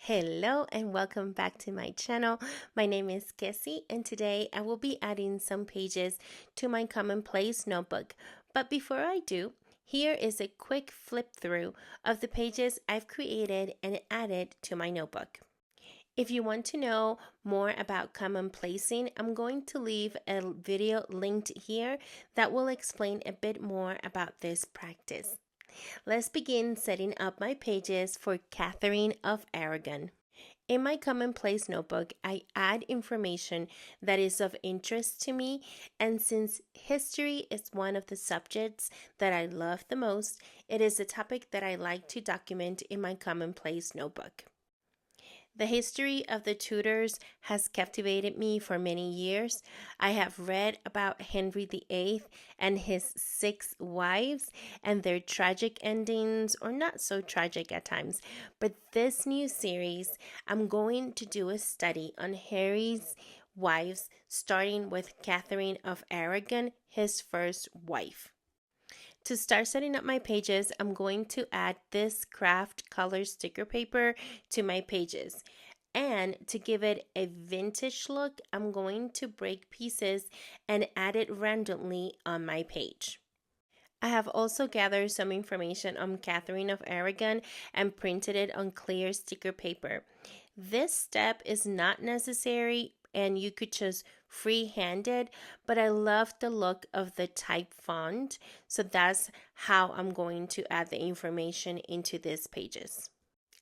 Hello and welcome back to my channel. My name is Cassie and today I will be adding some pages to my Commonplace notebook. But before I do, here is a quick flip through of the pages I've created and added to my notebook. If you want to know more about commonplacing, I'm going to leave a video linked here that will explain a bit more about this practice. Let's begin setting up my pages for Catherine of Aragon. In my Commonplace notebook, I add information that is of interest to me, and since history is one of the subjects that I love the most, it is a topic that I like to document in my Commonplace notebook. The history of the Tudors has captivated me for many years. I have read about Henry VIII and his 6 wives and their tragic endings, or not so tragic at times. But this new series, I'm going to do a study on Harry's wives, starting with Catherine of Aragon, his first wife. To start setting up my pages, I'm going to add this craft color sticker paper to my pages. And to give it a vintage look, I'm going to break pieces and add it randomly on my page. I have also gathered some information on Catherine of Aragon and printed it on clear sticker paper. This step is not necessary and you could just freehand it, but I love the look of the type font, so that's how I'm going to add the information into these pages.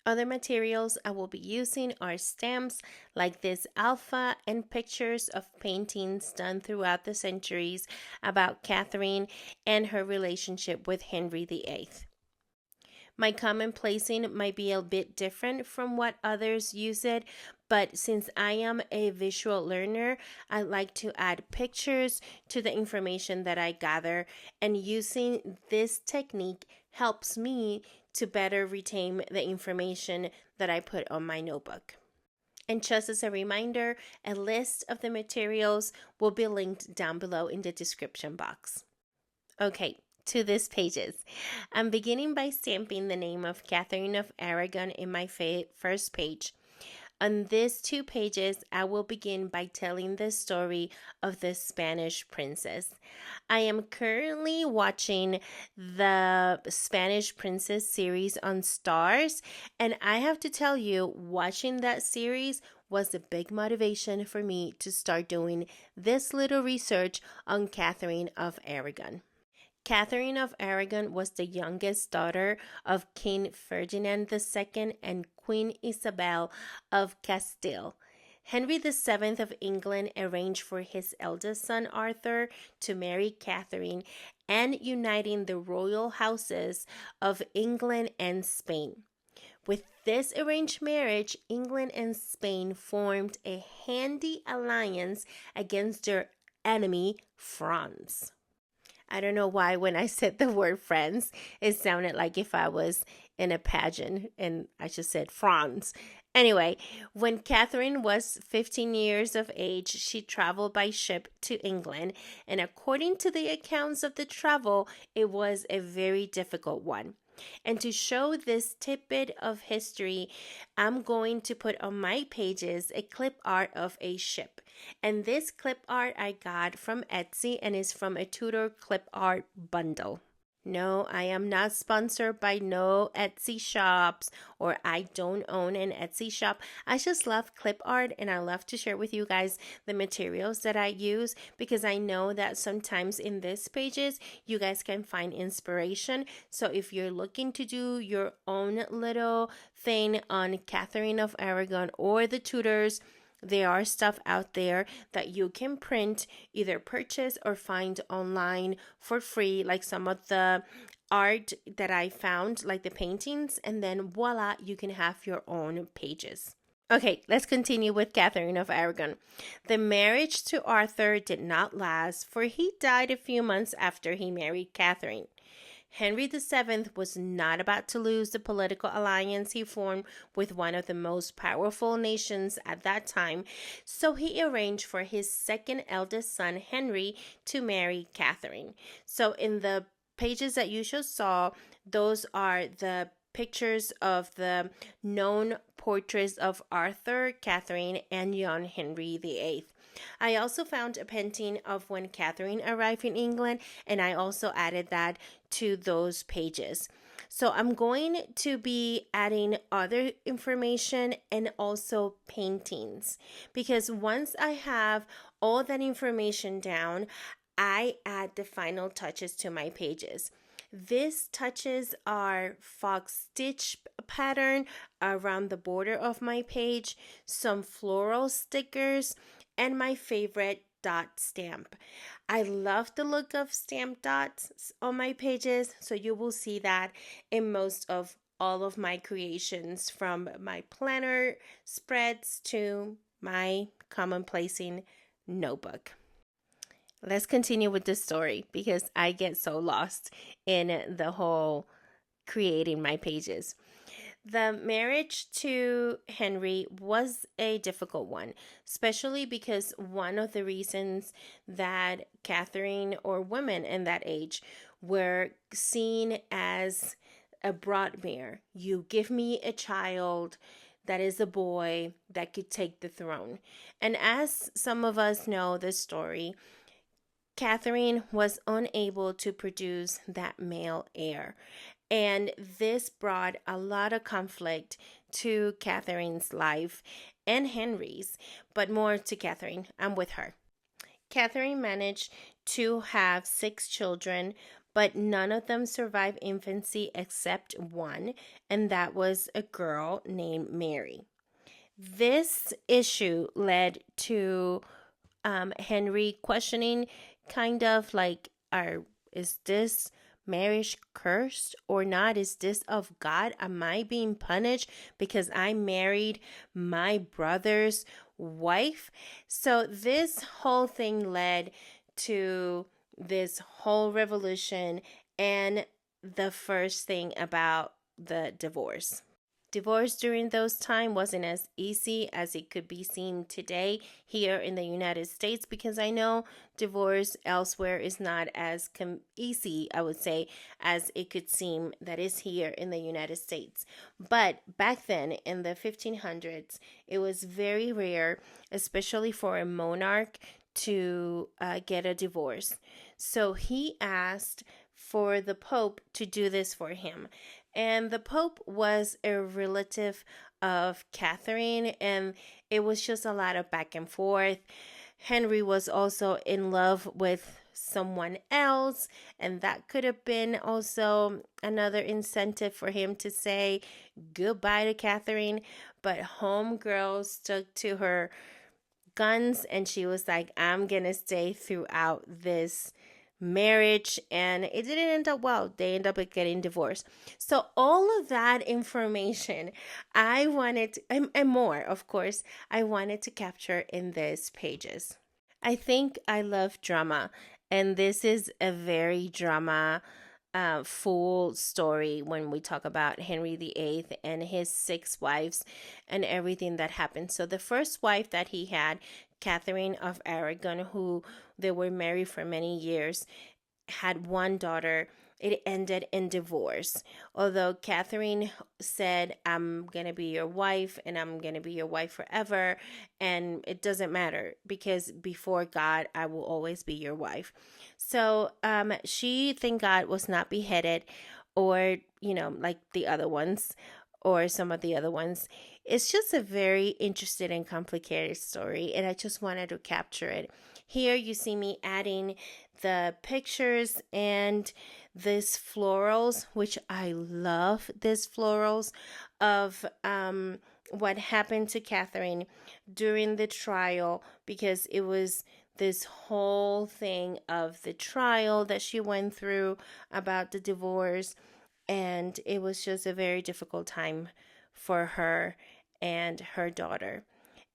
Other materials I will be using are stamps like this alpha and pictures of paintings done throughout the centuries about Catherine and her relationship with Henry VIII. My commonplacing might be a bit different from what others use it, but since I am a visual learner, I like to add pictures to the information that I gather, and using this technique helps me to better retain the information that I put on my notebook. And just as a reminder, a list of the materials will be linked down below in the description box. Okay, to these pages. I'm beginning by stamping the name of Catherine of Aragon in my first page. On these 2 pages, I will begin by telling the story of the Spanish princess. I am currently watching the Spanish Princess series on Stars, and I have to tell you, watching that series was a big motivation for me to start doing this little research on Catherine of Aragon. Catherine of Aragon was the youngest daughter of King Ferdinand II and Queen Isabel of Castile. Henry VII of England arranged for his eldest son Arthur to marry Catherine and uniting the royal houses of England and Spain. With this arranged marriage, England and Spain formed a handy alliance against their enemy, France. I don't know why when I said the word France, it sounded like if I was in a pageant and I just said France. Anyway, when Catherine was 15 years of age, she traveled by ship to England, and according to the accounts of the travel, it was a very difficult one. And to show this tidbit of history, I'm going to put on my pages a clip art of a ship. And this clip art I got from Etsy and is from a Tudor clip art bundle. No, I am not sponsored by no Etsy shops, or I don't own an Etsy shop. I just love clip art and I love to share with you guys the materials that I use, because I know that sometimes in these pages you guys can find inspiration. So if you're looking to do your own little thing on Catherine of Aragon or the Tudors, there are stuff out there that you can print, either purchase or find online for free, like some of the art that I found, like the paintings, and then voila, you can have your own pages. Okay, let's continue with Catherine of Aragon. The marriage to Arthur did not last, for he died a few months after he married Catherine. Henry VII was not about to lose the political alliance he formed with one of the most powerful nations at that time, so he arranged for his second eldest son, Henry, to marry Catherine. So in the pages that you just saw, those are the pictures of the known portraits of Arthur, Catherine, and young Henry VIII. I also found a painting of when Catherine arrived in England, and I also added that to those pages. So I'm going to be adding other information and also paintings, because once I have all that information down, I add the final touches to my pages. These touches are fox stitch pattern around the border of my page, some floral stickers, and my favorite dot stamp. I love the look of stamped dots on my pages, so you will see that in most of all of my creations, from my planner spreads to my commonplacing notebook. Let's continue with the story because I get so lost in the whole creating my pages. The marriage to Henry was a difficult one, especially because one of the reasons that Catherine or women in that age were seen as a broadmare. You give me a child that is a boy that could take the throne. And as some of us know the story, Catherine was unable to produce that male heir. And this brought a lot of conflict to Catherine's life and Henry's, but more to Catherine. I'm with her. Catherine managed to have 6 children, but none of them survived infancy except one, and that was a girl named Mary. This issue led to Henry questioning, kind of like, is this marriage cursed or not? Is this of God? Am I being punished because I married my brother's wife? So this whole thing led to this whole revolution and the first thing about the divorce. Divorce during those times wasn't as easy as it could be seen today here in the United States, because I know divorce elsewhere is not as easy, I would say, as it could seem that is here in the United States. But back then in the 1500s, it was very rare, especially for a monarch, to get a divorce. So he asked for the Pope to do this for him. And the Pope was a relative of Catherine, and it was just a lot of back and forth. Henry was also in love with someone else, and that could have been also another incentive for him to say goodbye to Catherine. But homegirl stuck to her guns, and she was like, I'm gonna stay throughout this marriage, and it didn't end up well. They end up getting divorced. So all of that information I wanted to, and more, of course, I wanted to capture in these pages. I think I love drama, and this is a very drama full story when we talk about Henry VIII and his 6 wives and everything that happened. So the first wife that he had, Catherine of Aragon, who they were married for many years, had one daughter. It ended in divorce. Although Catherine said, I'm going to be your wife and I'm going to be your wife forever. And it doesn't matter because before God, I will always be your wife. So she, thank God, was not beheaded or, like the other ones or some of the other ones. It's just a very interesting and complicated story, and I just wanted to capture it. Here you see me adding the pictures and these florals, which I love these florals of what happened to Catherine during the trial, because it was this whole thing of the trial that she went through about the divorce, and it was just a very difficult time for her and her daughter.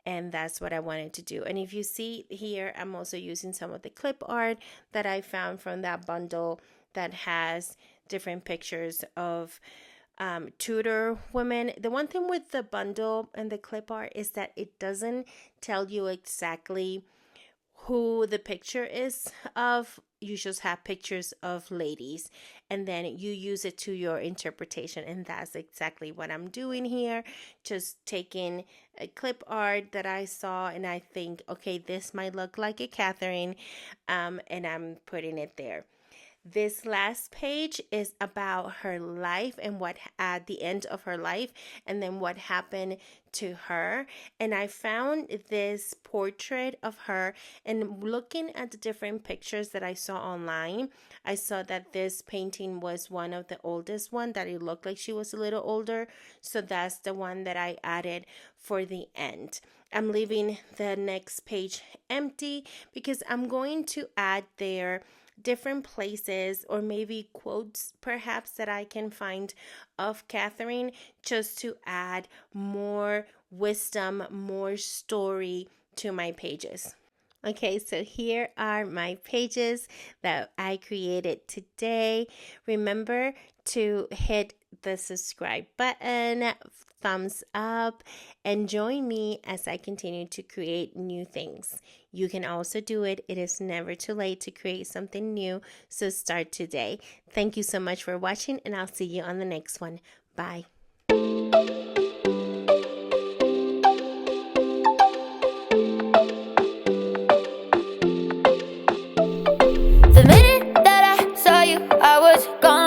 And that's what I wanted to do. And if you see here, I'm also using some of the clip art that I found from that bundle that has different pictures of Tudor women. The one thing with the bundle and the clip art is that it doesn't tell you exactly who the picture is of you just have pictures of ladies, and then you use it to your interpretation. And that's exactly what I'm doing here. Just taking a clip art that I saw, and I think, okay, this might look like a Catherine, and I'm putting it there. This last page is about her life and what at the end of her life, and then what happened to her. And I found this portrait of her, and looking at the different pictures that I saw online, I saw that this painting was one of the oldest one, that it looked like she was a little older. So that's the one that I added for the end. I'm leaving the next page empty because I'm going to add there different places, or maybe quotes perhaps, that I can find of Catherine, just to add more wisdom, more story to my pages. Okay, so here are my pages that I created today. Remember to hit the subscribe button, thumbs up, and join me as I continue to create new things. You can also do it. It is never too late to create something new, so start today. Thank you so much for watching, and I'll see you on the next one. Bye. The minute that I saw you, I was gone.